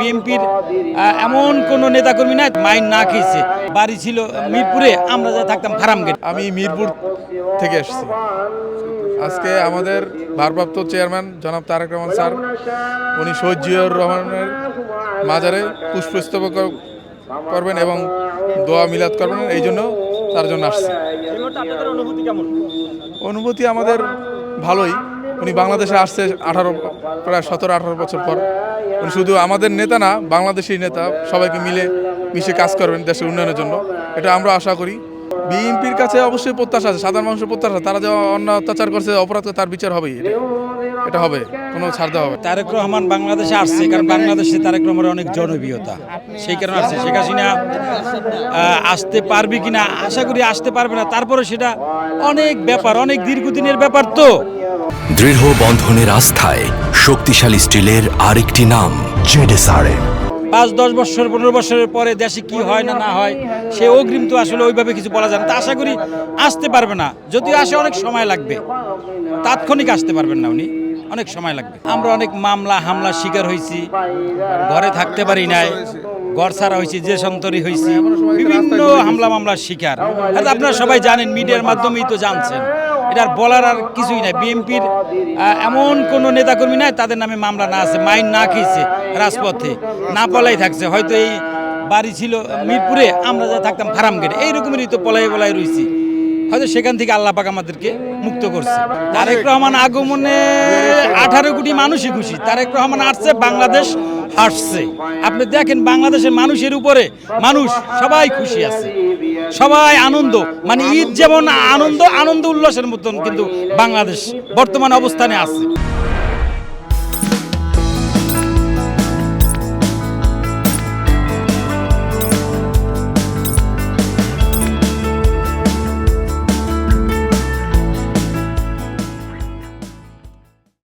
বিএনপির এমন কোনো নেতাকর্মী নাই মাইন না খেয়েছে। বাড়ি ছিল মিরপুরে, আমরা যা থাকতাম ফার্মগেট। আমি মিরপুর থেকে এসেছি। আজকে আমাদের ভারপ্রাপ্ত চেয়ারম্যান জনাব তারেক রহমান স্যার উনি শহীদ জিয়াউর রহমানের মাজারে পুষ্পস্তবক করবেন এবং দোয়া মিলাদ করবেন, এই জন্য তার জন্য আসছি। অনুভূতি আমাদের ভালোই। উনি বাংলাদেশে আসছে প্রায় 17-18 বছর পর। উনি শুধু আমাদের নেতা না, বাংলাদেশি নেতা, সবাইকে মিলে মিশে কাজ করবেন দেশের উন্নয়নের জন্য, এটা আমরা আশা করি। বিএনপির কাছে অবশ্যই প্রত্যাশা আছে, সাধারণ মানুষের প্রত্যাশা, তারা যে অন্যায় অত্যাচার করছে, অপরাধ করে, তার বিচার হবেই, এটা হবে, কোনো ছাড় দেওয়া হবে। তারেক রহমান বাংলাদেশে আসছে কারণ বাংলাদেশে তারেক রহমানের অনেক জনপ্রিয়তা, সেই কারণে আসছে। শেখ হাসিনা আসতে পারবে কিনা, আশা করি আসতে পারবে না। তারপরে সেটা অনেক ব্যাপার, অনেক দীর্ঘদিনের ব্যাপার। তো দৃঢ় বন্ধনের আস্থায় শক্তিশালী স্টিলের আরেকটি নাম জেডএসআরএম। 5-10 বছর 15 বছরের পরে দেশে কি হয় না না হয় সে অগ্রিম তো আসলে ওইভাবে কিছু বলা যায় না। তা আশা করি আসতে পারবে না, যদিও আসে অনেক সময় লাগবে, তাৎক্ষণিক আসতে পারবেন না উনি, অনেক সময় লাগবে। আমরা অনেক মামলা হামলা শিকার হয়েছি, ঘরে থাকতে পারি নাই, ঘর ছাড়া হয়েছি, যে সন্তরি হয়েছি, বিভিন্ন হামলা মামলার শিকার। আর আপনারা সবাই জানেন, মিডিয়ার মাধ্যমেই তো জানছেন, এটার বলার আর কিছুই নাই। বিএনপির এমন কোনো নেতাকর্মী নাই তাদের নামে মামলা না আছে, মাইন না খেয়েছে, রাজপথে না পলাই থাকছে। হয়তো এই বাড়ি ছিল মিরপুরে, আমরা যা থাকতাম ফার্মগেট, এই রকমেরই তো পলাই রয়েছি। হয়তো সেখান থেকে আল্লাহ পাক আমাদেরকে মুক্ত করছে। তারেক রহমান আগমনে 18 কোটি মানুষই খুশি। তারেক রহমান আসছে, বাংলাদেশ হাসছে। আপনি দেখেন বাংলাদেশের মানুষের উপরে মানুষ সবাই খুশি আছে, সবাই আনন্দ, মানে ঈদ যেমন আনন্দ উল্লাসের মতন কিন্তু বাংলাদেশ বর্তমান অবস্থানে আছে।